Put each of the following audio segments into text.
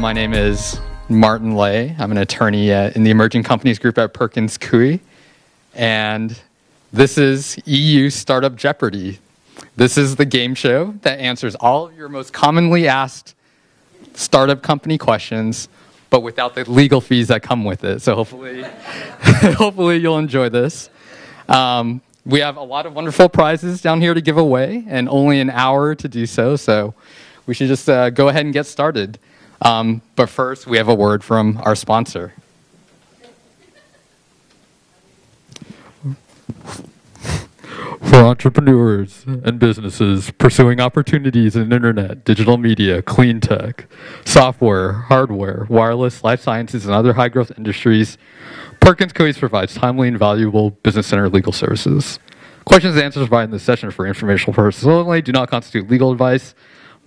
My name is Martin Lay. I'm an attorney in the Emerging Companies Group at Perkins Coie. And this is EU Startup Jeopardy. This is the game show that answers all of your most commonly asked startup company questions, but without the legal fees that come with it. So hopefully, hopefully you'll enjoy this. We have a lot of wonderful prizes down here to give away, and only an hour to do so. So we should just go ahead and get started. But first, we have a word from our sponsor. For entrepreneurs and businesses pursuing opportunities in internet, digital media, clean tech, software, hardware, wireless, life sciences, and other high-growth industries, Perkins Coie provides timely and valuable business-centered legal services. Questions and answers provided in this session are for informational purposes only, do not constitute legal advice.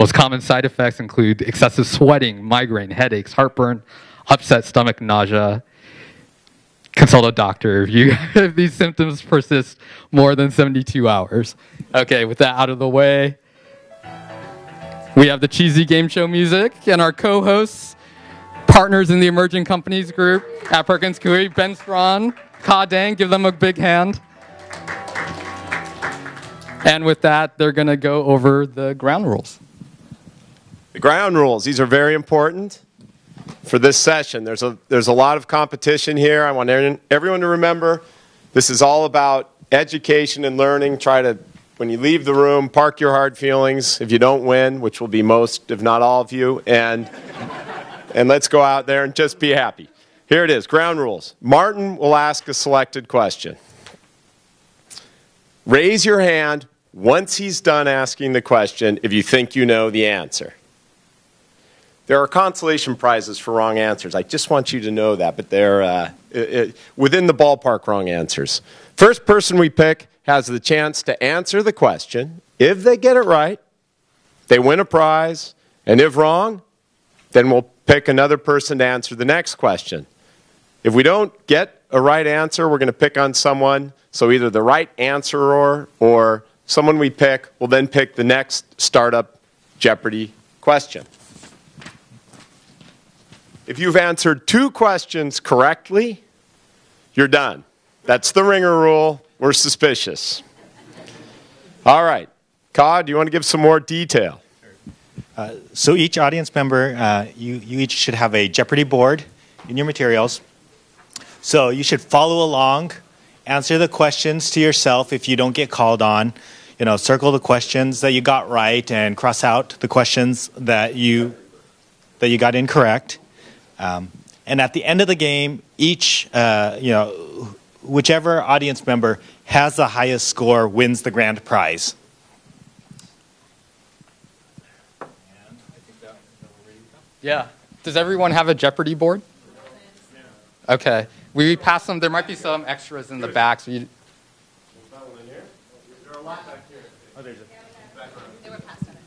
Most common side effects include excessive sweating, migraine, headaches, heartburn, upset stomach, nausea. Consult a doctor if these symptoms persist more than 72 hours. Okay, with that out of the way, we have the cheesy game show music and our co-hosts, partners in the Emerging Companies Group at Perkins Coie, Ben Straughan, Coie, give them a big hand. And with that, they're going to go over the ground rules. The ground rules, these are very important for this session. There's a lot of competition here. I want everyone to remember this is all about education and learning. Try to, when you leave the room, park your hard feelings if you don't win, which will be most, if not all of you, and let's go out there and just be happy. Here it is, ground rules. Martin will ask a selected question. Raise your hand once he's done asking the question if you think you know the answer. There are consolation prizes for wrong answers. I just want you to know that, but they're within the ballpark wrong answers. First person we pick has the chance to answer the question. If they get it right, they win a prize. And if wrong, then we'll pick another person to answer the next question. If we don't get a right answer, we're going to pick on someone. So either the right answerer or someone we pick will then pick the next startup Jeopardy question. If you've answered 2 questions correctly, you're done. That's the ringer rule. We're suspicious. All right. Coie, do you want to give some more detail? So each audience member, you each should have a Jeopardy board in your materials. So you should follow along, answer the questions to yourself if you don't get called on. You know, circle the questions that you got right and cross out the questions that you got incorrect. And at the end of the game, each, whichever audience member has the highest score wins the grand prize. Yeah. Does everyone have a Jeopardy board? Okay. We pass them. There might be some extras in the back. So you... Oh, there's a... They were passed on it.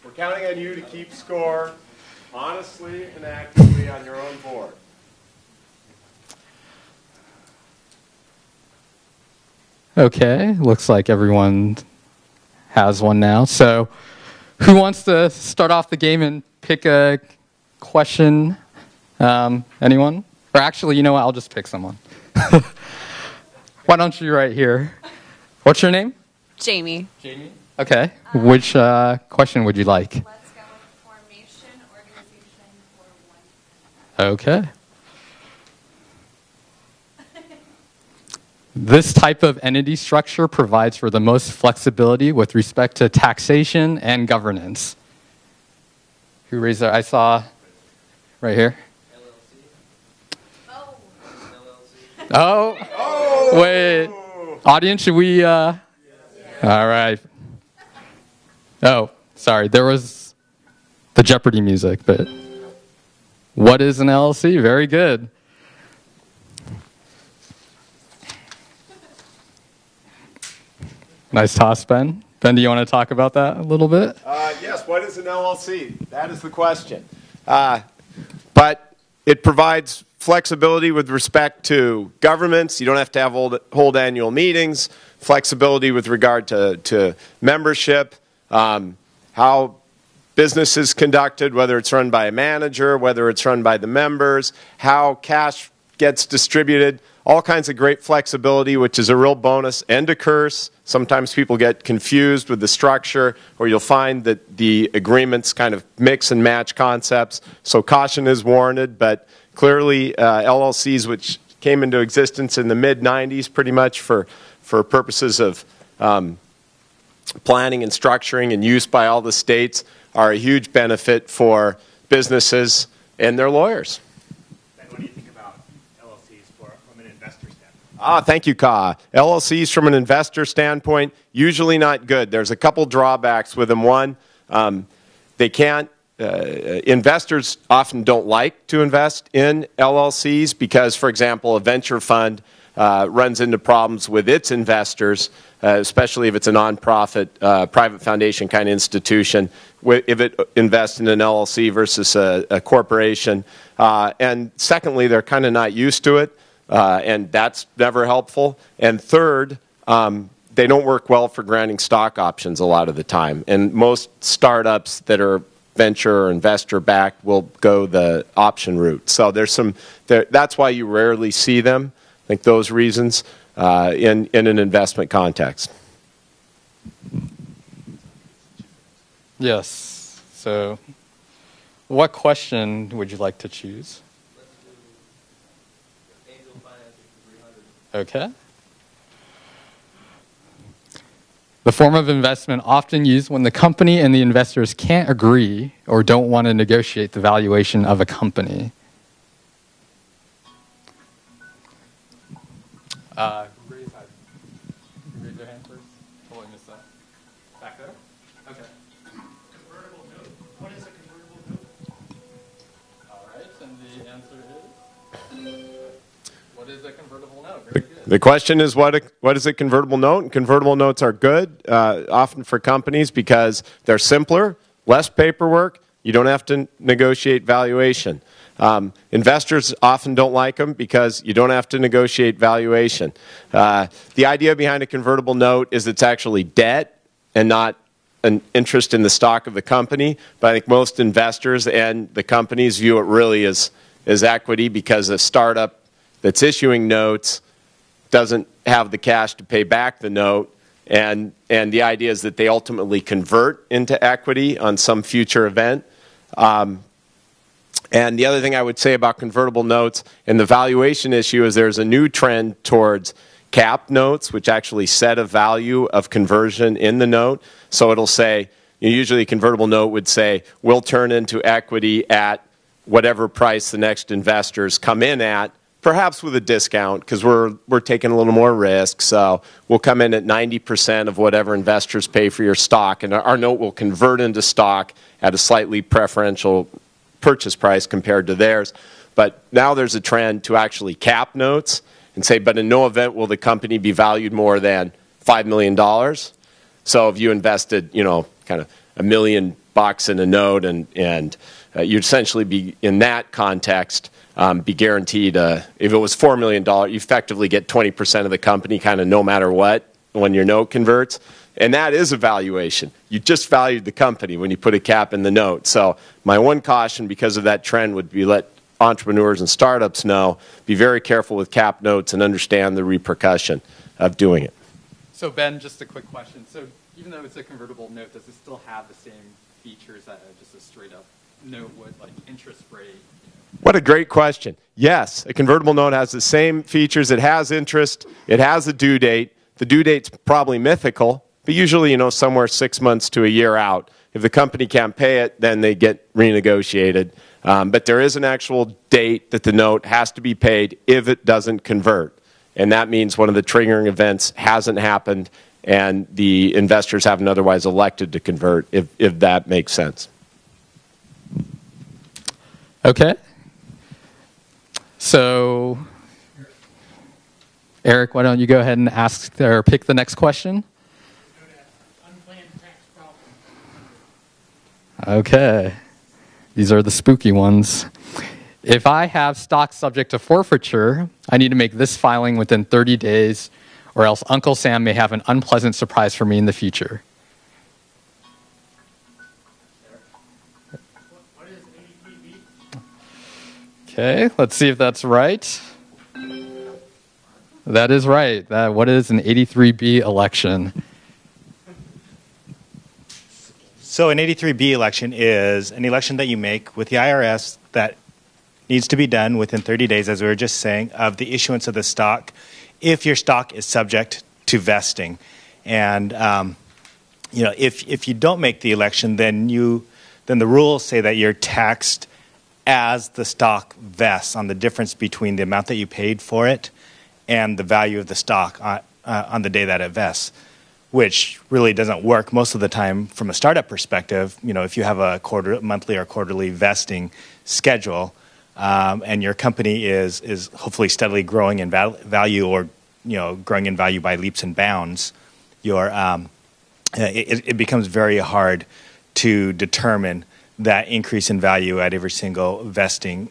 We're counting on you to keep score honestly and accurately on your own board. Okay, looks like everyone has one now. So who wants to start off the game and pick a question? Anyone? Or actually, you know what? I'll just pick someone. Why don't you right here? What's your name? Jamie. Jamie? Okay. Which question would you like? Let's go with formation, organization, or one. Okay. This type of entity structure provides for the most flexibility with respect to taxation and governance. Who raised their? I saw right here. Oh, wait. Audience, should we? All right. Oh, sorry. There was the Jeopardy music, but what is an LLC? Very good. Nice toss, Ben. Ben, do you want to talk about that a little bit? Yes, what is an LLC? That is the question. But It provides flexibility with respect to governments. You don't have to hold annual meetings. Flexibility with regard to membership, how business is conducted, whether it's run by a manager, whether it's run by the members, how cash gets distributed, all kinds of great flexibility, which is a real bonus and a curse. Sometimes people get confused with the structure, or you'll find that the agreements kind of mix and match concepts. So caution is warranted, but clearly LLCs, which came into existence in the mid-90s pretty much for purposes of planning and structuring and use by all the states, are a huge benefit for businesses and their lawyers. Ben, what do you think about LLCs from an investor standpoint? Thank you, Coie. LLCs from an investor standpoint, usually not good. There's a couple drawbacks with them. One, they can't, investors often don't like to invest in LLCs because, for example, a venture fund runs into problems with its investors, especially if it's a nonprofit, private foundation kind of institution, if it invests in an LLC versus a corporation. And secondly, they're kind of not used to it, and that's never helpful. And third, they don't work well for granting stock options a lot of the time. And most startups that are venture or investor backed will go the option route. So that's why you rarely see them. I think those reasons in an investment context. Yes. So what question would you like to choose? Okay. The form of investment often used when the company and the investors can't agree or don't want to negotiate the valuation of a company. Raise your hand first. Totally missed that. Back there? Okay. Convertible note. What is a convertible note? All right, and the answer is? What is a convertible note? Very good. The question is, what is a convertible note? And convertible notes are good, often for companies, because they're simpler, less paperwork. You don't have to negotiate valuation. Investors often don't like them because you don't have to negotiate valuation. The idea behind a convertible note is it's actually debt and not an interest in the stock of the company. But I think most investors and the companies view it really as equity, because a startup that's issuing notes doesn't have the cash to pay back the note. And the idea is that they ultimately convert into equity on some future event. And the other thing I would say about convertible notes and the valuation issue is there's a new trend towards cap notes, which actually set a value of conversion in the note. So it'll say, usually a convertible note would say, we'll turn into equity at whatever price the next investors come in at, perhaps with a discount, because we're taking a little more risk. So we'll come in at 90% of whatever investors pay for your stock, and our note will convert into stock at a slightly preferential purchase price compared to theirs. But now there's a trend to actually cap notes and say, but in no event will the company be valued more than $5 million. So if you invested, kind of $1 million in a note, and you'd essentially be, in that context, be guaranteed, if it was $4 million, you effectively get 20% of the company kind of no matter what when your note converts. And that is a valuation. You just valued the company when you put a cap in the note. So my one caution because of that trend would be let entrepreneurs and startups know, be very careful with cap notes and understand the repercussion of doing it. So Ben, just a quick question. So even though it's a convertible note, does it still have the same features that just a straight up note would, like interest rate? What a great question. Yes, a convertible note has the same features. It has interest. It has a due date. The due date's probably mythical, but usually, somewhere 6 months to a year out. If the company can't pay it, then they get renegotiated. But there is an actual date that the note has to be paid if it doesn't convert. And that means one of the triggering events hasn't happened and the investors haven't otherwise elected to convert, if that makes sense. Okay. So, Eric, why don't you go ahead and ask or pick the next question? Unplanned tax problem. Okay. These are the spooky ones. If I have stock subject to forfeiture, I need to make this filing within 30 days, or else Uncle Sam may have an unpleasant surprise for me in the future. What is 83B? Okay, let's see if that's right. That is right. What is an 83B election? So an 83B election is an election that you make with the IRS that needs to be done within 30 days, as we were just saying, of the issuance of the stock, if your stock is subject to vesting. And if you don't make the election, then the rules say that you're taxed as the stock vests on the difference between the amount that you paid for it and the value of the stock on the day that it vests, which really doesn't work most of the time from a startup perspective. If you have a monthly or quarterly vesting schedule, and your company is hopefully steadily growing in value, or growing in value by leaps and bounds, it becomes very hard to determine that increase in value at every single vesting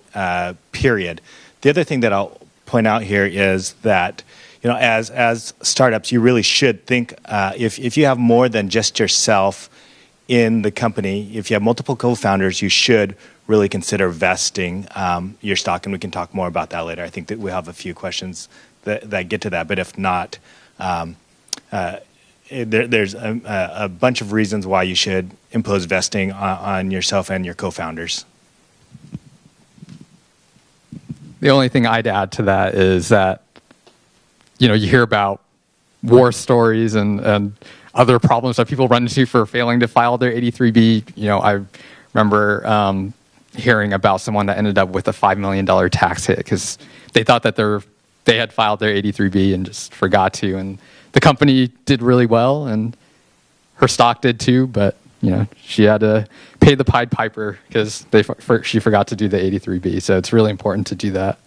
period. The other thing that I'll point out here is that as startups, you really should think if you have more than just yourself in the company, if you have multiple co-founders, you should really consider vesting your stock, and we can talk more about that later. I think that we have a few questions that get to that, but if not, there's a bunch of reasons why you should impose vesting on yourself and your co-founders. The only thing I'd add to that is that, you hear about war stories and other problems that people run into for failing to file their 83B. I remember hearing about someone that ended up with a $5 million tax hit because they thought that they had filed their 83B and just forgot to. And the company did really well, and her stock did too, but she had to pay the Pied Piper because she forgot to do the 83B. So it's really important to do that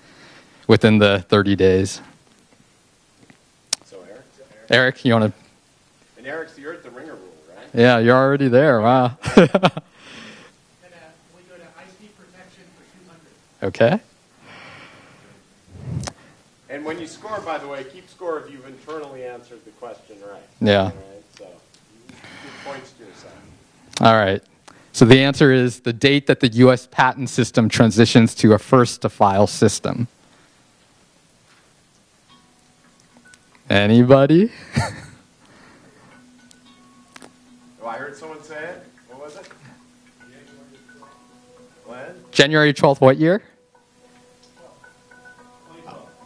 within the 30 days. So Eric, you want to? And Eric's you're at the ringer rule, right? Yeah, you're already there. Wow. And we go to IP protection for 200. Okay. And when you score, by the way, keep score if you've internally answered the question right. Yeah. All right, so give points to yourself. All right. So the answer is the date that the U.S. patent system transitions to a first-to-file system. Anybody? Oh, I heard someone say it. What was it? When? January 12th, what year?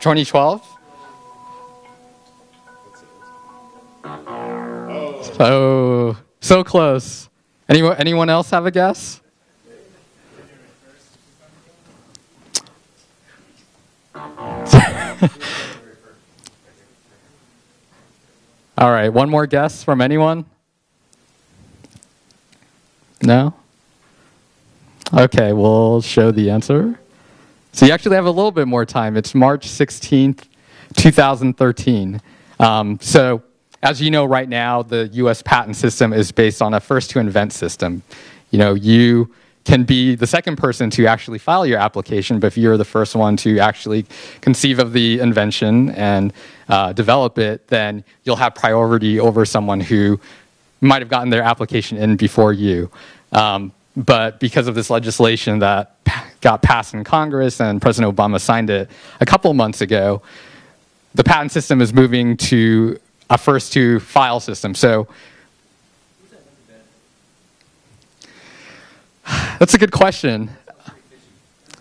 2012? Oh, so close. Anyone else have a guess? All right, one more guess from anyone? No? Okay, we'll show the answer. So you actually have a little bit more time. It's March 16th, 2013. So as you know right now, the U.S. patent system is based on a first-to-invent system. You can be the second person to actually file your application, but if you're the first one to actually conceive of the invention and develop it, then you'll have priority over someone who might have gotten their application in before you. But because of this legislation that got passed in Congress and President Obama signed it a couple months ago, the patent system is moving to a first-to-file system. So that's a good question.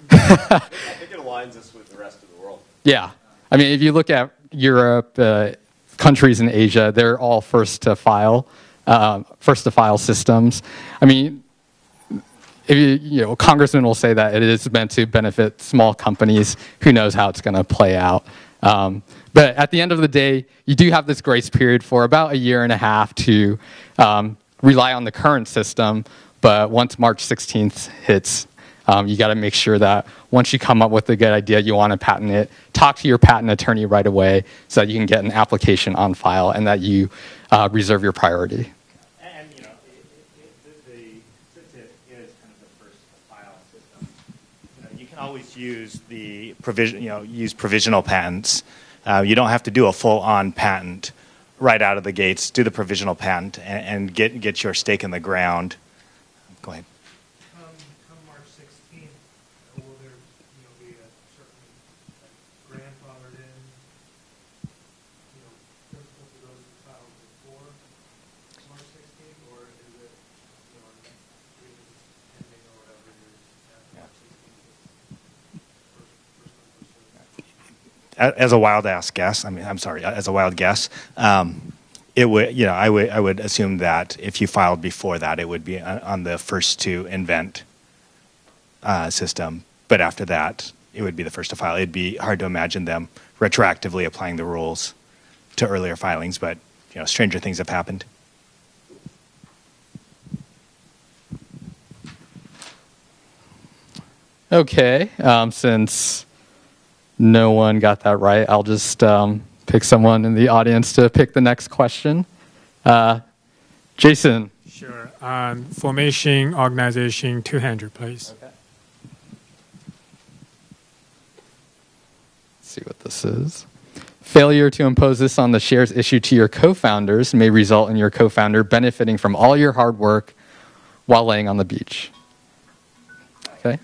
I think it aligns us with the rest of the world. Yeah. I mean, if you look at Europe, countries in Asia, they're all first-to-file systems. I mean, congressmen will say that it is meant to benefit small companies. Who knows how it's going to play out? But at the end of the day, you do have this grace period for about a year and a half to rely on the current system. But once March 16th hits, you got to make sure that once you come up with a good idea, you want to patent it, talk to your patent attorney right away so that you can get an application on file and that you reserve your priority. And, since it is kind of the first file system, you can always use the use provisional patents. You don't have to do a full-on patent right out of the gates. Do the provisional patent and get your stake in the ground. Go ahead. Come March 16th, will there be a certain grandfathered in principle to those who filed before March 16th, or is it pending or whatever after March 16th? As a wild guess, as a wild guess, it would, I would assume that if you filed before that, it would be on the first to invent system. But after that, it would be the first to file. It'd be hard to imagine them retroactively applying the rules to earlier filings, but stranger things have happened. Okay, since no one got that right, I'll just pick someone in the audience to pick the next question. Jason. Sure. Formation, organization, 200, please. Okay. Let's see what this is. Failure to impose this on the shares issued to your co-founders may result in your co-founder benefiting from all your hard work while laying on the beach. Okay.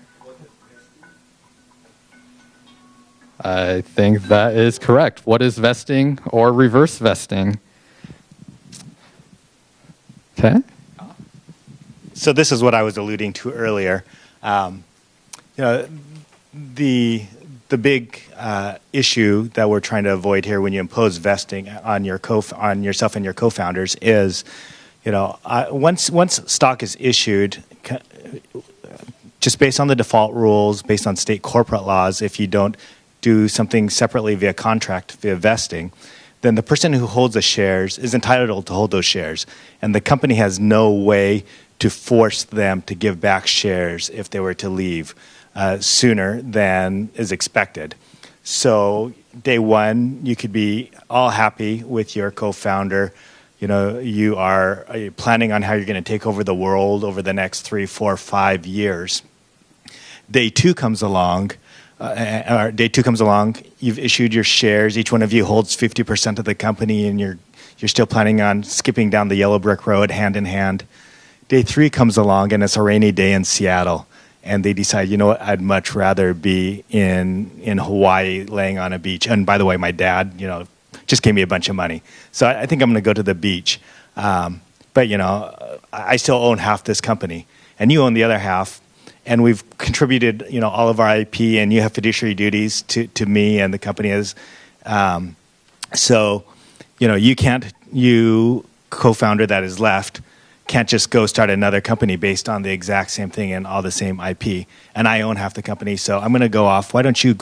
I think that is correct. What is vesting or reverse vesting? Okay. So this is what I was alluding to earlier. The big issue that we're trying to avoid here when you impose vesting on yourself and your co-founders is, once stock is issued, just based on the default rules, based on state corporate laws, if you don't do something separately via contract, via vesting, then the person who holds the shares is entitled to hold those shares. And the company has no way to force them to give back shares if they were to leave sooner than is expected. So day one, you could be all happy with your co-founder. You are planning on how you're going to take over the world over the next 3, 4, 5 years. Day two comes along. You've issued your shares. Each one of you holds 50% of the company, and you're still planning on skipping down the yellow brick road hand in hand. Day three comes along, and it's a rainy day in Seattle, and they decide, what, I'd much rather be in Hawaii laying on a beach. And by the way, my dad, just gave me a bunch of money. So I think I'm going to go to the beach. But, I still own half this company, and you own the other half. And we've contributed, all of our IP, and you have fiduciary duties to me and the company is. So, you co-founder that is left, can't just go start another company based on the exact same thing and all the same IP. And I own half the company, so I'm going to go off. Why don't you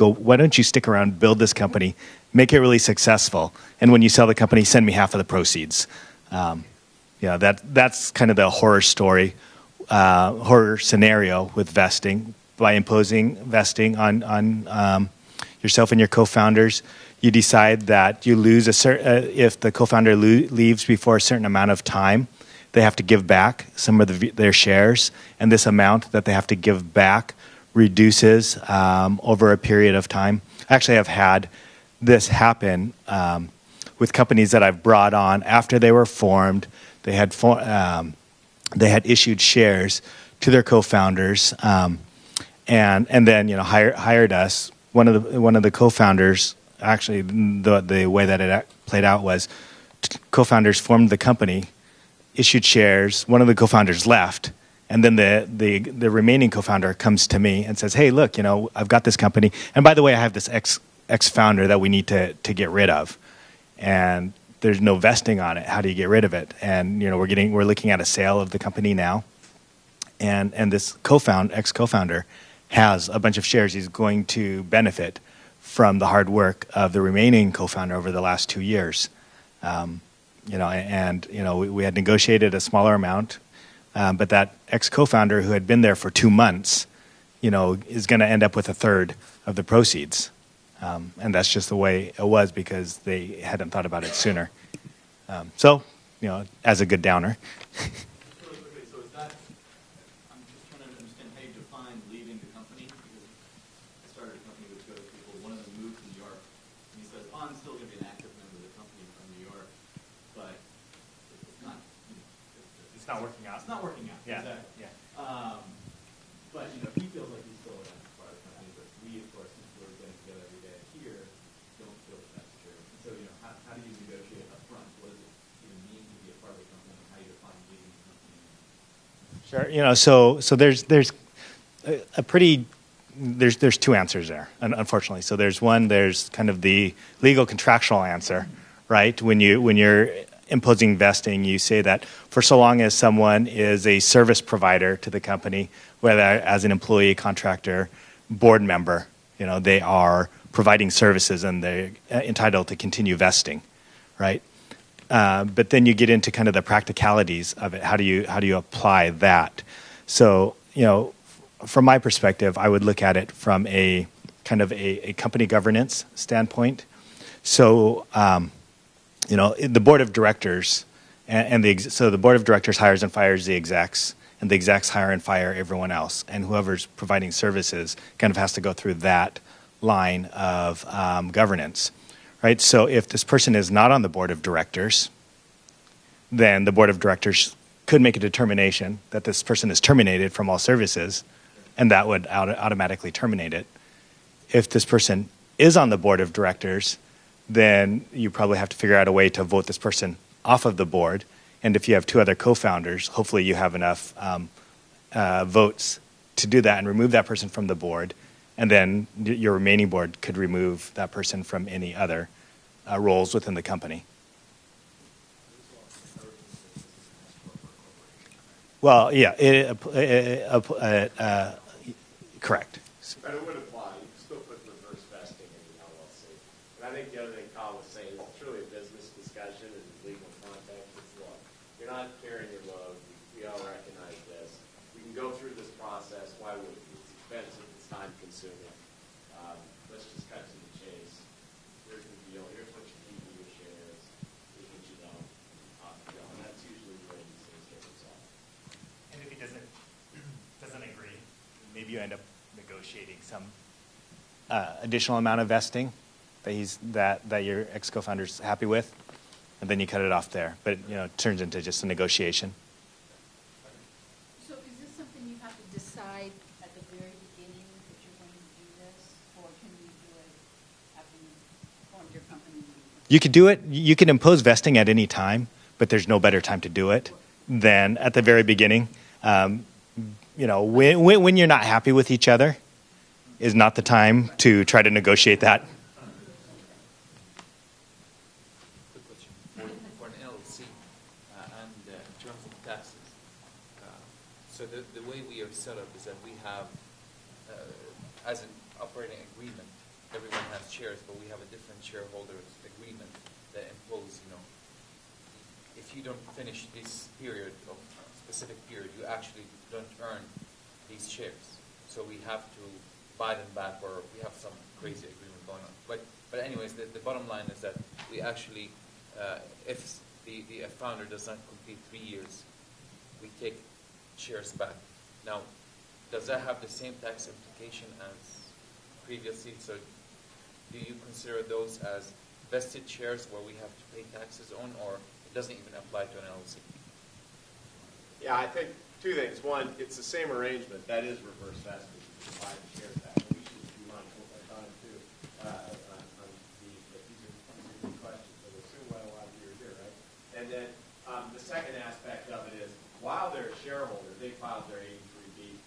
stick around, build this company, make it really successful, and when you sell the company, send me half of the proceeds. That's kind of the horror scenario with vesting. By imposing vesting on yourself and your co-founders, you decide that you lose if the co-founder leaves before a certain amount of time, they have to give back some of their shares, and this amount that they have to give back reduces over a period of time. Actually, I've had this happen with companies that I've brought on after they were formed. They had issued shares to their co-founders, and then hired us. One of the co-founders, actually, the way that it played out was co-founders formed the company, issued shares. One of the co-founders left, and then the remaining co-founder comes to me and says, "Hey, look, I've got this company, and by the way, I have this ex-founder that we need to get rid of, and there's no vesting on it. How do you get rid of it?" And we're looking at a sale of the company now, and this ex-co-founder has a bunch of shares. He's going to benefit from the hard work of the remaining co-founder over the last 2 years. We had negotiated a smaller amount, but that ex-co-founder who had been there for 2 months, is going to end up with a third of the proceeds. And that's just the way it was because they hadn't thought about it sooner. As a good downer. So is that, I'm just trying to understand how you define leaving the company. not working out. It's not working out. Yeah. Exactly. Yeah. But he feels like he's still an part of the company. But we, of course, since we're getting together every day here, don't feel that that's true. And so, how do you negotiate up front? What does it even mean to be a part of the company? How do you define being in the company? Sure. So there's a pretty there's two answers there, unfortunately. So there's kind of the legal contractual answer, right? When you're imposing vesting, you say that for so long as someone is a service provider to the company, whether as an employee, contractor, board member, they are providing services and they're entitled to continue vesting, right? But then you get into kind of the practicalities of it. How do you apply that? So, from my perspective, I would look at it from a kind of a company governance standpoint. So, the board of directors so the board of directors hires and fires the execs, and the execs hire and fire everyone else, and whoever's providing services kind of has to go through that line of governance, right? So, if this person is not on the board of directors, then the board of directors could make a determination that this person is terminated from all services, and that would automatically terminate it. If this person is on the board of directors, then you probably have to figure out a way to vote this person off of the board. And if you have two other co-founders, hopefully you have enough votes to do that and remove that person from the board. And then your remaining board could remove that person from any other roles within the company. Well, yeah, correct. But it would apply. You can still put reverse vesting in the LLC. And I think the other thing Kyle was saying is it's really a business discussion in legal context. It's, look, you're not carrying your load. We all recognize this. We can go through this process. Why would it? It's expensive. It's time consuming. Let's just cut to the chase. Here's the deal. Here's what you keep in your shares. Here's what you don't. And that's usually the way these things get resolved. And if he doesn't agree, maybe you end up negotiating some additional amount of vesting that your ex-co-founder's happy with, and then you cut it off there. But it turns into just a negotiation. So is this something you have to decide at the very beginning that you're going to do this, or can you do it after you formed your company? You could do it. You can impose vesting at any time, but there's no better time to do it than at the very beginning. When you're not happy with each other is not the time to try to negotiate that. Good question. For an LLC and in terms of taxes, so the way we are set up is that we have, as an operating agreement, everyone has shares, but we have a different shareholders agreement that impose, if you don't finish this period of specific period, you actually don't earn these shares. So we have to buy them back, or we have some crazy agreement going on. But anyways, the bottom line is that we actually, if the founder does not complete 3 years, we take shares back. Now, does that have the same tax implication as previously? So do you consider those as vested shares where we have to pay taxes on, or it doesn't even apply to an LLC? Yeah, I think two things. One, it's the same arrangement. That is reverse vesting. You can buy the shares back. And we should be mindful of our time, too, on these. But these are good questions. So we'll assume why a lot of you are here, right? And then the second aspect of it is, while they're a shareholder, they filed their 83B.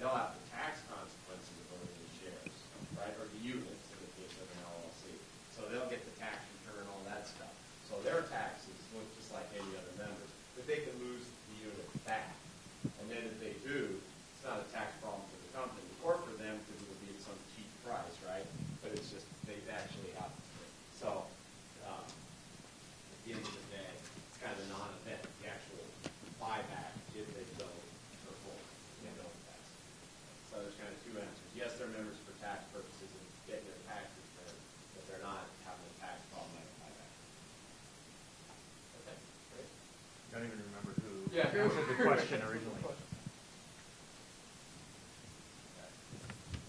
They'll have the tax consequences of owning the shares, right, or the units in the case of an LLC. So they'll get the tax return, all that stuff. So their taxes look just like any other members. But they can lose the unit back. And then if they do, it's not a tax problem for the company or for them because it will be at some cheap price, right? But it's just they actually have to pay. So at the end of the day, it's kind of a non-event. The actual buyback, if they go for full, they don't tax. So there's kind of two answers. Yes, they're members for tax purposes and getting their tax return, but they're not having a tax problem like a buyback. Okay, great. I don't even remember who answered the question originally.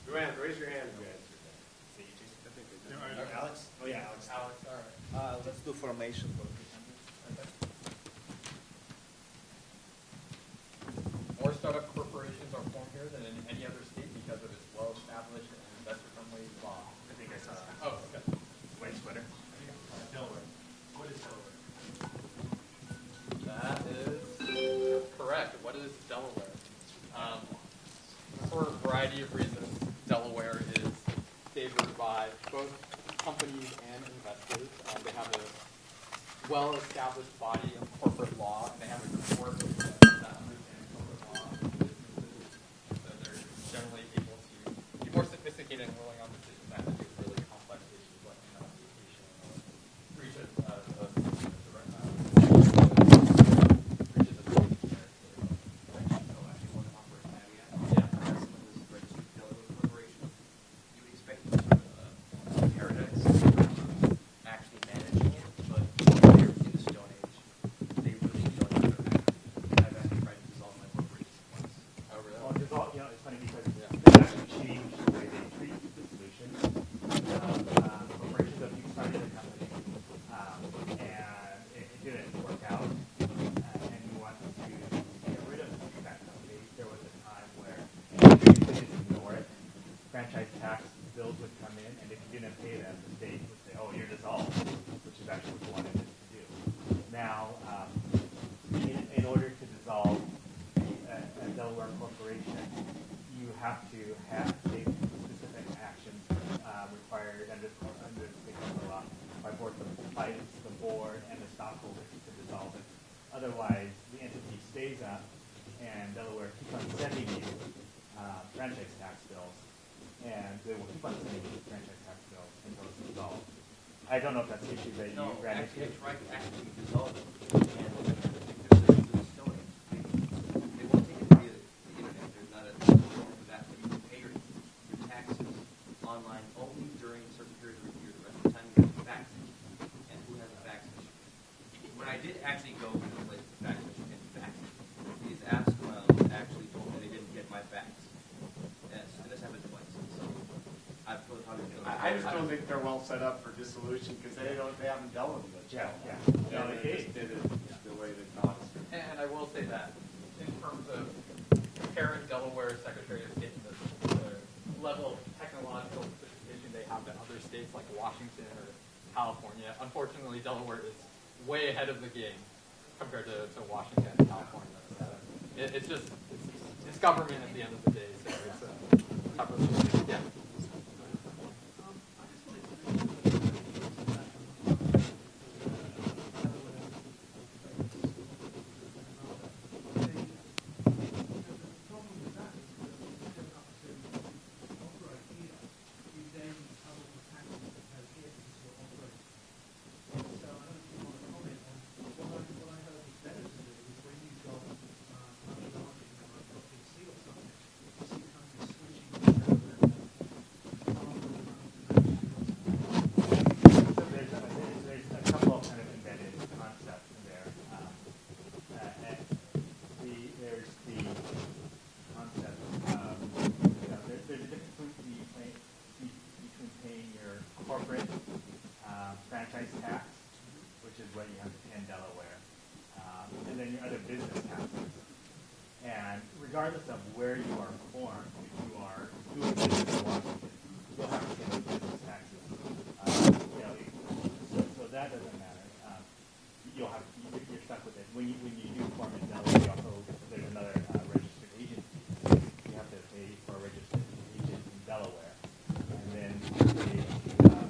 Joanne, raise your hand if you answered that. Alex? Oh, yeah, Alex. Alex, all right. Let's do formation for 300. variety of reasons, Delaware is favored by both companies and investors. They have a well-established body of corporate law, and they have a court that understands corporate law and businesses. So they're generally able to be more sophisticated and willing on decisions that have to do with really complex issues like application or breaches of I don't know if that's the issue that you ran into. It's right to actually dissolve it. And there's a stone age. They won't take it via the internet. There's not a form for that, but you can pay your taxes online only during a certain period of the year. The rest of the time you have a fax machine. And who has a fax machine? When I did actually go to the place with the fax machine and fax it, these apps actually told me they didn't get my fax. And this happened twice. So I've put I just don't think they're well set up for dissolution because they haven't dealt with it. Yeah. No, they just did it the way they taught us. And I will say that in terms of comparing Delaware Secretary of State and the level of technological sophistication they have in other states like Washington or California, unfortunately Delaware is way ahead of the game compared to Washington and California. It's government at the end of the day, so it's tougher. Yeah. Regardless of where you are formed, if you are doing business in Washington, you'll have to pay those business taxes. So that doesn't matter. You're stuck with it. When you do form in Delaware, there's another registered agent. You have to pay for a registered agent in Delaware, and then pay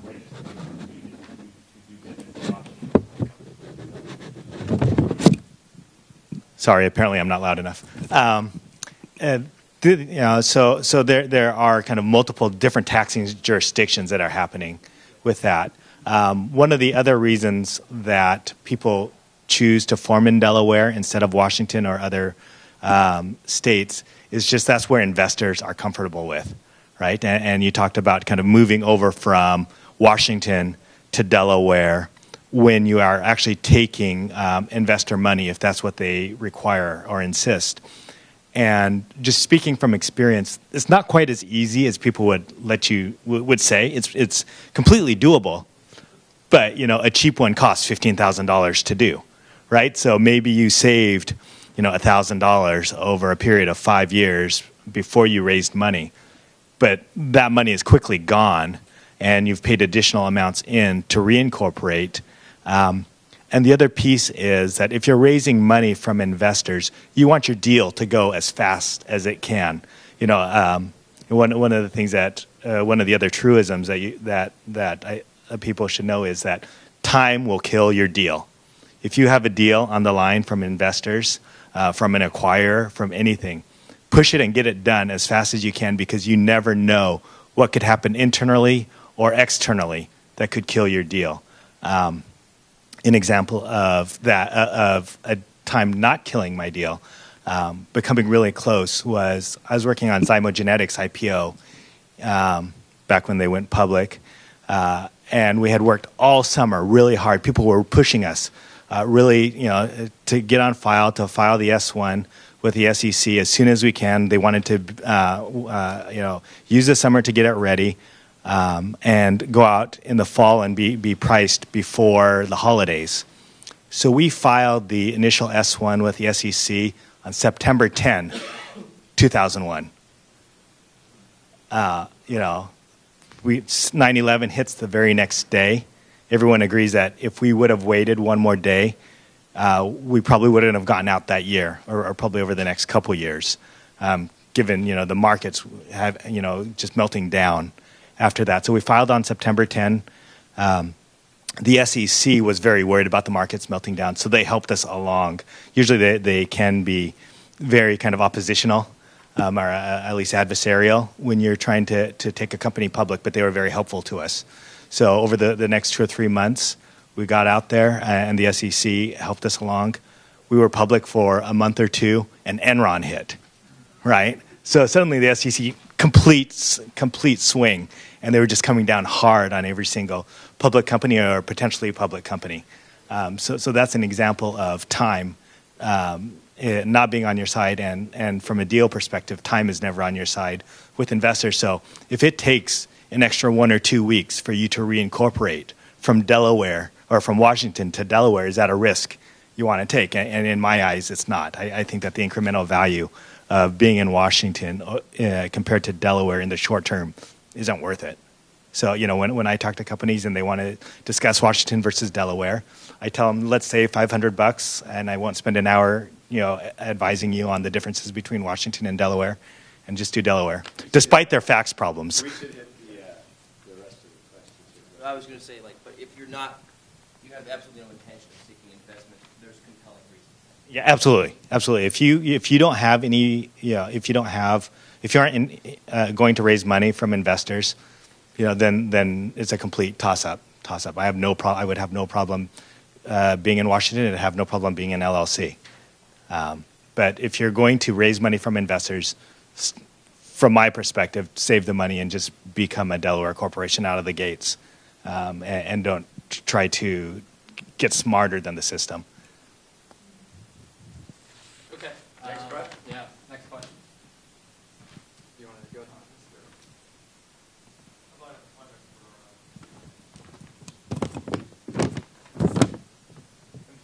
registered agent to do business in Washington. Sorry, apparently I'm not loud enough. So there are kind of multiple different taxing jurisdictions that are happening with that. One of the other reasons that people choose to form in Delaware instead of Washington or other states is just that's where investors are comfortable with, right? And you talked about kind of moving over from Washington to Delaware when you are actually taking investor money, if that's what they require or insist. And just speaking from experience, it's not quite as easy as people would say. It's completely doable, but a cheap one costs $15,000 to do, right? So maybe you saved $1,000 over a period of 5 years before you raised money, but that money is quickly gone, and you've paid additional amounts in to reincorporate. And the other piece is that if you're raising money from investors, you want your deal to go as fast as it can. one of the things that one of the other truisms people should know is that time will kill your deal. If you have a deal on the line from investors, from an acquirer, from anything, push it and get it done as fast as you can, because you never know what could happen internally or externally that could kill your deal. An example of that, of a time not killing my deal, becoming really close, was I was working on Zymogenetics IPO back when they went public, and we had worked all summer really hard. People were pushing us really, to get on file, to file the S1 with the SEC as soon as we can. They wanted to, use the summer to get it ready, and go out in the fall and be priced before the holidays. So we filed the initial S1 with the SEC on September 10, 2001. 9/11 hits the very next day. Everyone agrees that if we would have waited one more day, we probably wouldn't have gotten out that year, or probably over the next couple years, given the markets have just melting down after that. So we filed on September 10. The SEC was very worried about the markets melting down, so they helped us along. Usually they can be very kind of oppositional, or at least adversarial when you're trying to take a company public, but they were very helpful to us. So over the next 2 or 3 months, we got out there, and the SEC helped us along. We were public for a month or two, and Enron hit, right? So suddenly the SEC complete swing, and they were just coming down hard on every single public company or potentially public company. So that's an example of time not being on your side, and from a deal perspective, time is never on your side with investors. So if it takes an extra 1 or 2 weeks for you to reincorporate from Delaware or from Washington to Delaware, is that a risk you want to take? And in my eyes, it's not. I think that the incremental value of being in Washington compared to Delaware in the short term isn't worth it. So, when I talk to companies and they want to discuss Washington versus Delaware, I tell them, let's say $500, and I won't spend an hour, advising you on the differences between Washington and Delaware, and just do Delaware, despite their fax problems. We should hit the rest of the questions. I was going to say, but if you have absolutely no intention of seeking investment, there's compelling reasons. Yeah, absolutely. If you don't have any, if you aren't going to raise money from investors, then it's a complete toss up. I would have no problem being in Washington, and have no problem being in LLC. But if you're going to raise money from investors, from my perspective, save the money and just become a Delaware corporation out of the gates, and don't try to get smarter than the system. Okay. Next question. Yeah. Next question. You want to go?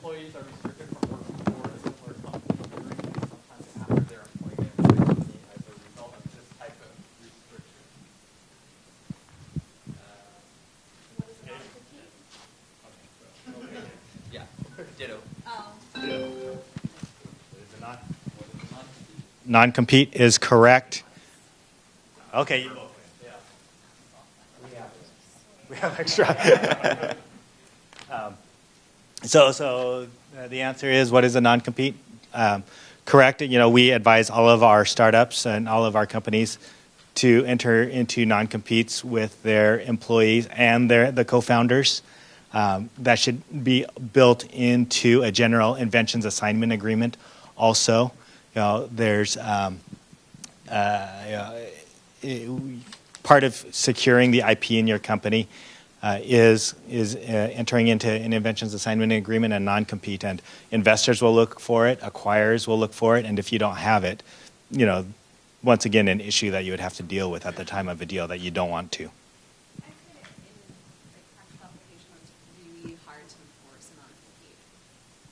Employees are restricted from working for a similar company during sometimes after their employment with the company as a result of this type of restriction. What is it? Okay. Yeah. Ditto. Non-compete is correct. Okay. You both win. Yeah. We have extra. So the answer is, what is a non-compete? Correct. We advise all of our startups and all of our companies to enter into non-competes with their employees and the co-founders. That should be built into a general inventions assignment agreement. Also, there's part of securing the IP in your company is entering into an inventions assignment agreement and non-compete, and investors will look for it, acquirers will look for it, and if you don't have it, once again, an issue that you would have to deal with at the time of a deal that you don't want to.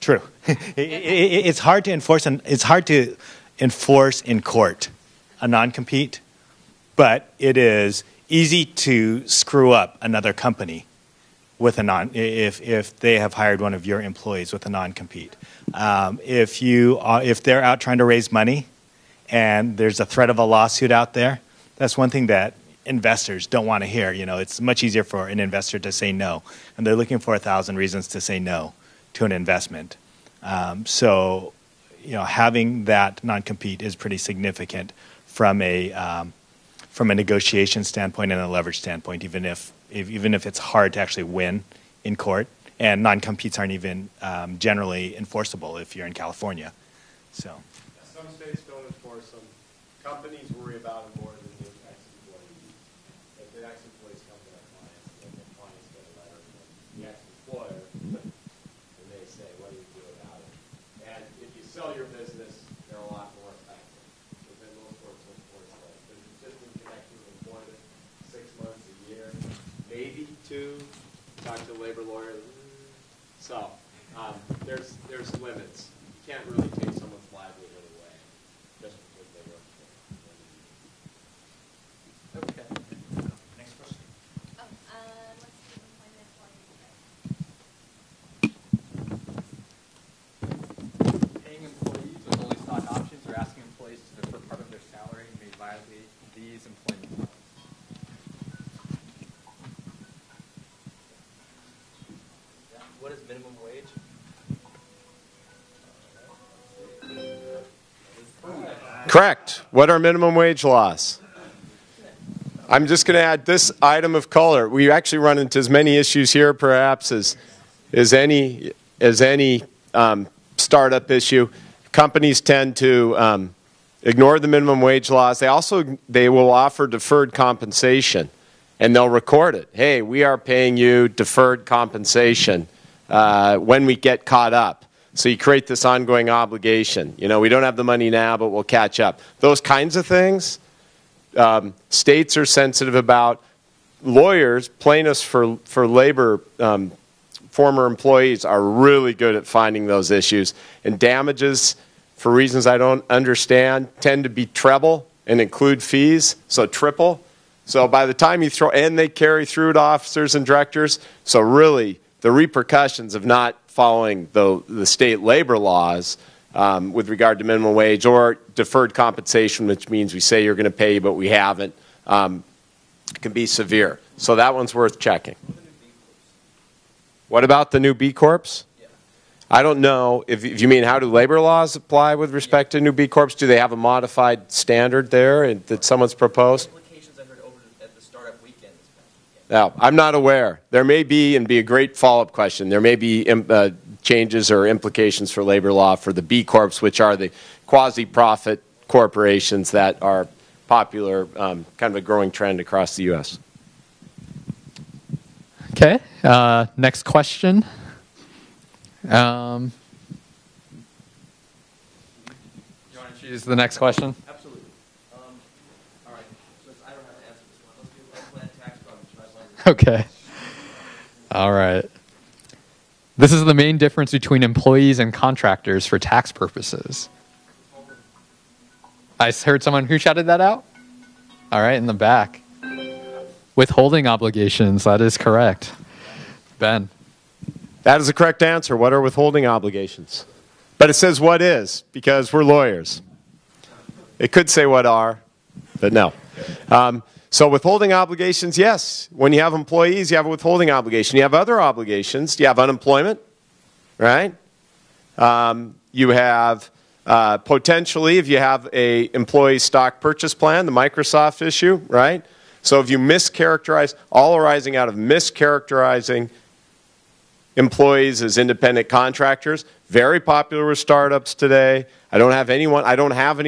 True. It's hard to enforce, and it's hard to enforce in court a non-compete, but it is easy to screw up another company with if they have hired one of your employees with a non-compete. If they're out trying to raise money and there's a threat of a lawsuit out there, that's one thing that investors don't want to hear. You know, it's much easier for an investor to say no, and they're looking for 1,000 reasons to say no to an investment. So, you know, having that non-compete is pretty significant from a negotiation standpoint and a leverage standpoint, even if it's hard to actually win in court. And non-competes aren't even generally enforceable if you're in California. So some states don't enforce them. Companies worry about it more than the ex-employees. If the ex-employees come to their clients, then the clients get a letter from the ex-employer, and they say, what do you do about it? And if you sell your business, they're a lot more effective. Because then those courts will enforce that. But if it's just in connection with employment, 6 months, a year, maybe 2, talk to a labor lawyer. So there's limits. You can't really take someone's livelihood away just because they work for Okay. next question. Let's do employment employee. Paying employees with only stock options or asking employees to defer part of their salary may violate these employment laws. What is minimum wage? Correct. What are minimum wage laws? I'm just going to add this item of color. We actually run into as many issues here, perhaps, as any startup issue. Companies tend to ignore the minimum wage laws. They will offer deferred compensation, and they'll record it. Hey, we are paying you deferred compensation when we get caught up. So you create this ongoing obligation. You know, we don't have the money now, but we'll catch up. Those kinds of things, states are sensitive about. Lawyers, plaintiffs for labor, former employees are really good at finding those issues. And damages, for reasons I don't understand, tend to be treble and include fees, so triple. So by the time you and they carry through to officers and directors, so really the repercussions of not following the state labor laws with regard to minimum wage or deferred compensation, which means we say you're going to pay but we haven't, can be severe. So that one's worth checking. What about the new B Corps? Yeah. I don't know. If you mean how do labor laws apply with respect to new B Corps? Do they have a modified standard there that someone's proposed? Implications I heard over at the startup weekend this past weekend. Now, I'm not aware. There may be, and be a great follow-up question, there may be changes or implications for labor law for the B Corps, which are the quasi-profit corporations that are popular, kind of a growing trend across the U.S. Okay, next question. You want to choose the next question? Absolutely. All right. So I don't have to answer this one. Let's do unplanned tax problems. Okay. All right. This is the main difference between employees and contractors for tax purposes. I heard someone who shouted that out? All right, in the back. Withholding obligations, that is correct. Ben. That is the correct answer. What are withholding obligations? But it says what is, because we're lawyers. It could say what are, but no. So withholding obligations, yes. When you have employees, you have a withholding obligation. You have other obligations. You have unemployment, right? You have potentially, if you have a employee stock purchase plan, the Microsoft issue, right? So if you mischaracterize, all arising out of mischaracterizing employees as independent contractors, very popular with startups today. I don't have any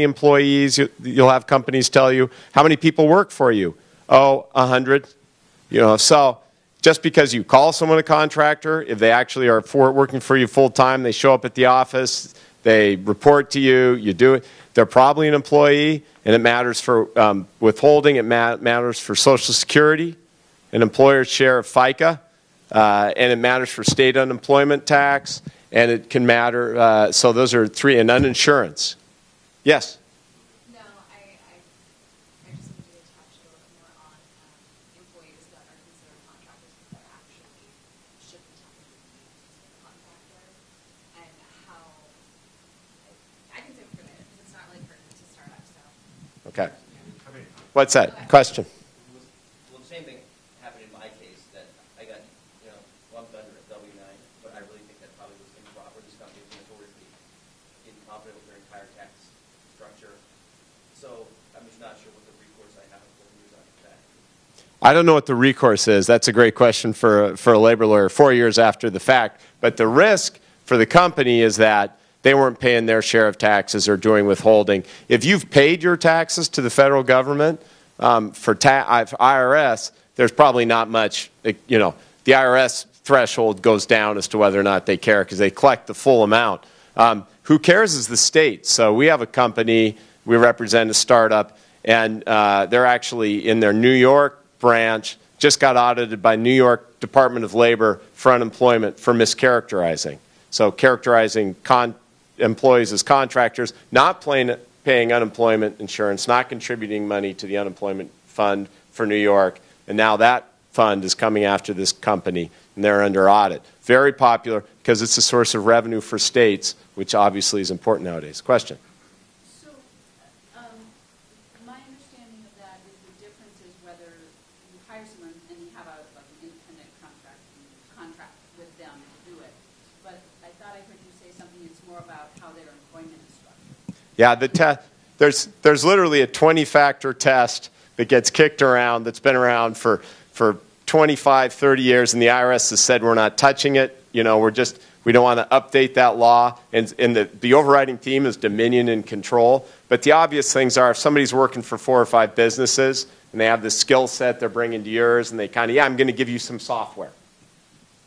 employees. You'll have companies tell you, how many people work for you? Oh, 100. You know, so just because you call someone a contractor, if they actually are working for you full time, they show up at the office, they report to you, you do it, they're probably an employee, and it matters for withholding, it matters for Social Security, an employer's share of FICA, and it matters for state unemployment tax, and it can matter, so those are three, and uninsurance. Yes? No, I just wanted to touch a little bit more on employees that are considered contractors but actually should be technically be considered contractors, and how, I can say it for a minute because it's not really pertinent to startups, so. Okay. I mean, What's that? Question? Well, the same thing happened in my case, that I got, lumped under a W-9, but I really think that probably was improper. This company was notoriously incompetent with their entire tax structure. So I'm just not sure what the recourse I have for years after that. I don't know what the recourse is. That's a great question for a labor lawyer 4 years after the fact. But the risk for the company is that they weren't paying their share of taxes or doing withholding. If you've paid your taxes to the federal government for IRS, there's probably not much, the IRS threshold goes down as to whether or not they care because they collect the full amount. Who cares is the state. So we have a company, we represent a startup, and they're actually in their New York branch, just got audited by New York Department of Labor for unemployment for mischaracterizing. So characterizing employees as contractors, not paying unemployment insurance, not contributing money to the unemployment fund for New York, and now that fund is coming after this company, and they're under audit. Very popular because it's a source of revenue for states, which obviously is important nowadays. Question? So, my understanding of that is the difference is whether you hire someone and you have an independent contract with them to do it. But I thought I heard you say something that's more about how their employment is structured. Yeah, there's literally a 20-factor test that gets kicked around, that's been around for 25, 30 years, and the IRS has said we're not touching it. We don't want to update that law. And the overriding theme is dominion and control. But the obvious things are if somebody's working for 4 or 5 businesses and they have this skill set they're bringing to yours, and they kind of, I'm going to give you some software.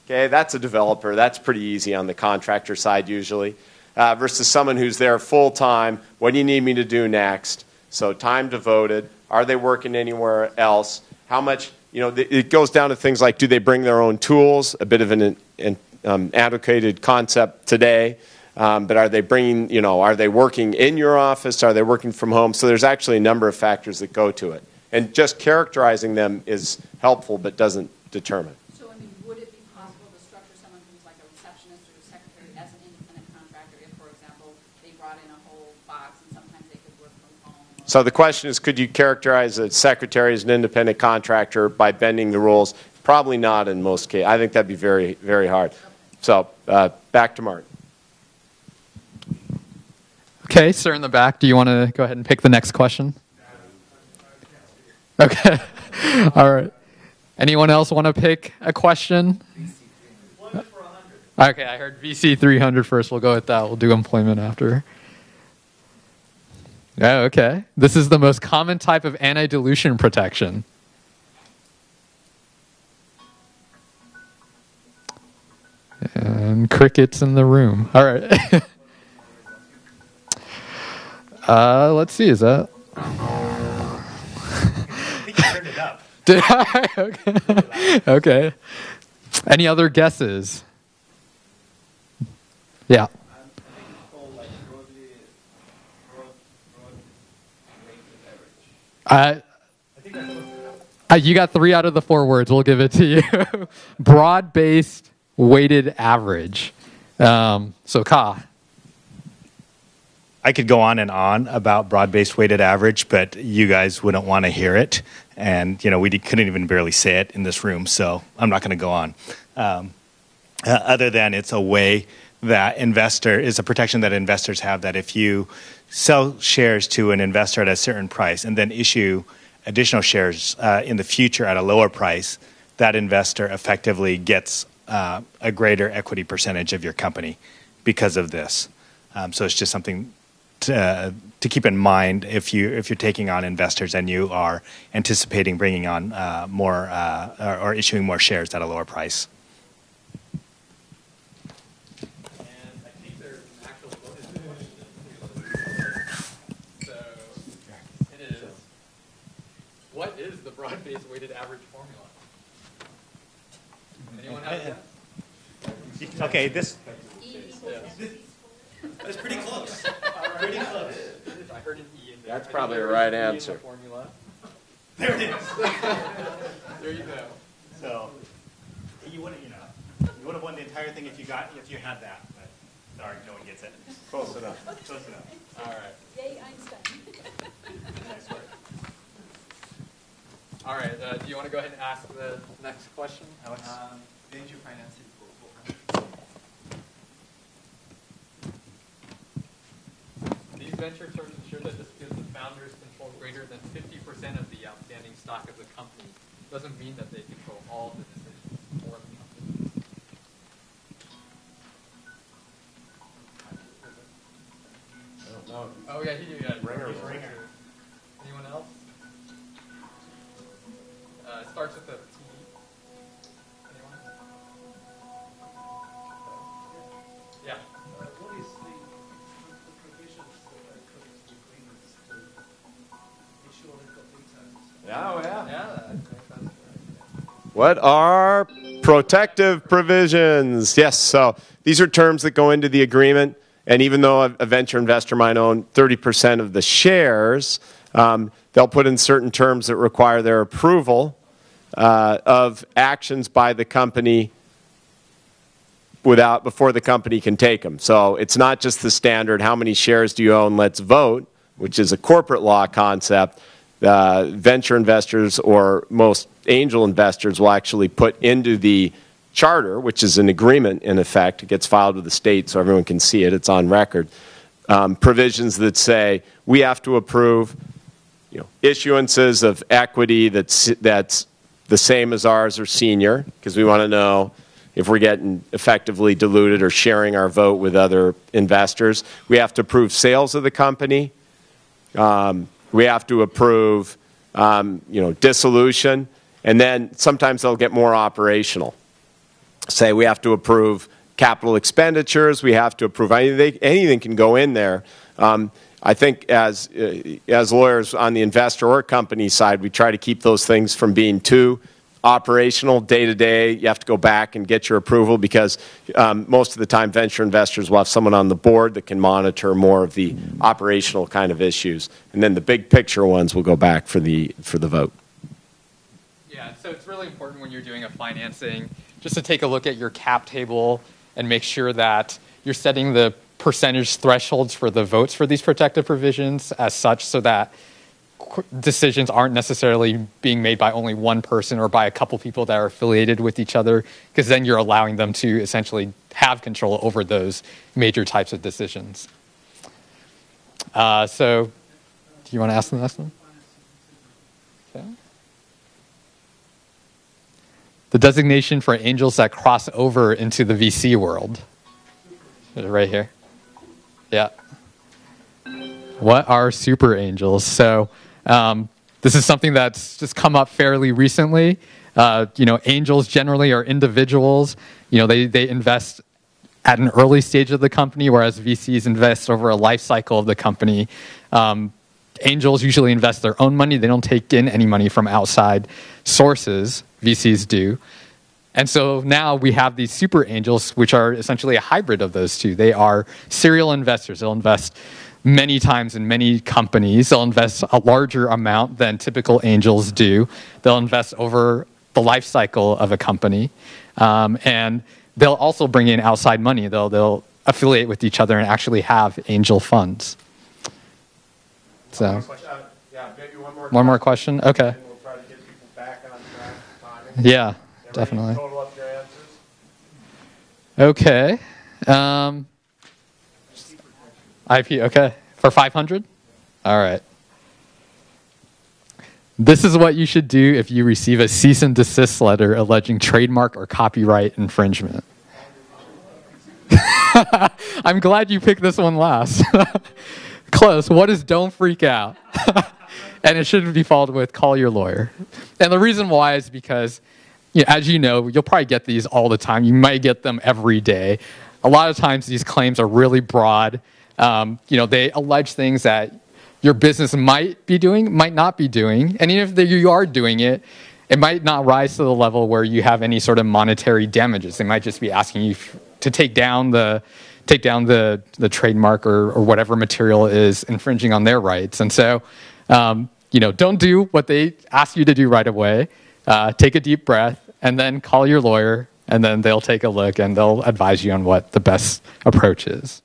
Okay, that's a developer. That's pretty easy on the contractor side usually. Versus someone who's there full time. What do you need me to do next? So time devoted. Are they working anywhere else? How much? It goes down to things like, do they bring their own tools? A bit of an antiquated concept today. But are they bringing? Are they working in your office? Are they working from home? So there's actually a number of factors that go to it. And just characterizing them is helpful, but doesn't determine. So, would it be possible to structure someone who's like a receptionist or a secretary as an independent contractor if, for example, they brought in a whole box and sometimes they could work from home? So the question is, could you characterize a secretary as an independent contractor by bending the rules? Probably not in most cases. I think that'd be very, very hard. So back to Martin. Okay, sir in the back, do you want to go ahead and pick the next question? Okay. All right. Anyone else want to pick a question? Okay, I heard VC 300 first. We'll go with that. We'll do employment after. Yeah, okay. This is the most common type of anti-dilution protection. And crickets in the room. All right. Let's see, is that... I think you turned it up. Did I? Okay. Okay. Any other guesses? Yeah. You got 3 out of the 4 words. We'll give it to you. Broad-based weighted average. So, Ka. I could go on and on about broad-based weighted average, but you guys wouldn't want to hear it. And, we couldn't even barely say it in this room, so I'm not going to go on. Other than it's a way that is a protection that investors have, that if you sell shares to an investor at a certain price and then issue additional shares in the future at a lower price, that investor effectively gets a greater equity percentage of your company because of this. So it's just something to keep in mind if you're taking on investors and you are anticipating bringing on more or issuing more shares at a lower price. What is the broad-based weighted average formula? Anyone have that? Okay, this... That's pretty close. Pretty close. I heard an E in there. That's probably the right answer. Formula. There it is. There you go. So you would have won the entire thing if you had that. But sorry, no one gets it. Close enough. Close enough. All right. Yay, Einstein. Nice work. All right. Do you want to go ahead and ask the next question, Alex? Venture financing These venture terms ensure that this gives the founders control greater than 50% of the outstanding stock of the company. Doesn't mean that they control all of the decisions for the company. I don't know. Oh yeah, he did. Ringer. Anyone else? It starts with a T. Anyone? Yeah. What is the provisions that covers the agreements to ensure they've got details? Oh, yeah. Yeah. What are protective provisions? Yes, so these are terms that go into the agreement, and even though a venture investor might own 30% of the shares, they'll put in certain terms that require their approval of actions by the company before the company can take them. So it's not just the standard, how many shares do you own, let's vote, which is a corporate law concept. Venture investors or most angel investors will actually put into the charter, which is an agreement in effect. It gets filed with the state so everyone can see it. It's on record. Provisions that say we have to approve issuances of equity that's the same as ours or senior, because we want to know if we're getting effectively diluted or sharing our vote with other investors. We have to approve sales of the company. We have to approve, dissolution, and then sometimes they'll get more operational. Say we have to approve capital expenditures. We have to approve anything can go in there. I think as lawyers on the investor or company side, we try to keep those things from being too operational day to day. You have to go back and get your approval because most of the time venture investors will have someone on the board that can monitor more of the operational kind of issues. And then the big picture ones will go back for the vote. Yeah, so it's really important when you're doing a financing just to take a look at your cap table and make sure that you're setting the percentage thresholds for the votes for these protective provisions as such so that decisions aren't necessarily being made by only one person or by a couple people that are affiliated with each other, because then you're allowing them to essentially have control over those major types of decisions. So do you want to ask the next one? Okay. The designation for angels that cross over into the VC world. Right here. Yeah. What are super angels? So this is something that's just come up fairly recently. Angels generally are individuals. They invest at an early stage of the company, whereas VCs invest over a life cycle of the company. Angels usually invest their own money. They don't take in any money from outside sources. VCs do. And so now we have these super angels, which are essentially a hybrid of those two. They are serial investors. They'll invest many times in many companies. They'll invest a larger amount than typical angels do. They'll invest over the life cycle of a company. And they'll also bring in outside money. They'll affiliate with each other and actually have angel funds. So, Maybe one more question? Okay. And we'll try to get people back on track. Yeah, definitely. Total up your answers. Okay. IP, okay. For 500? All right. This is what you should do if you receive a cease and desist letter alleging trademark or copyright infringement. I'm glad you picked this one last. Close. What is don't freak out? And it shouldn't be followed with call your lawyer. And the reason why is because, as you know, you'll probably get these all the time. You might get them every day. A lot of times these claims are really broad. They allege things that your business might be doing, might not be doing. And even if you are doing it, it might not rise to the level where you have any sort of monetary damages. They might just be asking you to take down the trademark or whatever material is infringing on their rights. And so, don't do what they ask you to do right away. Take a deep breath and then call your lawyer, and then they'll take a look and they'll advise you on what the best approach is.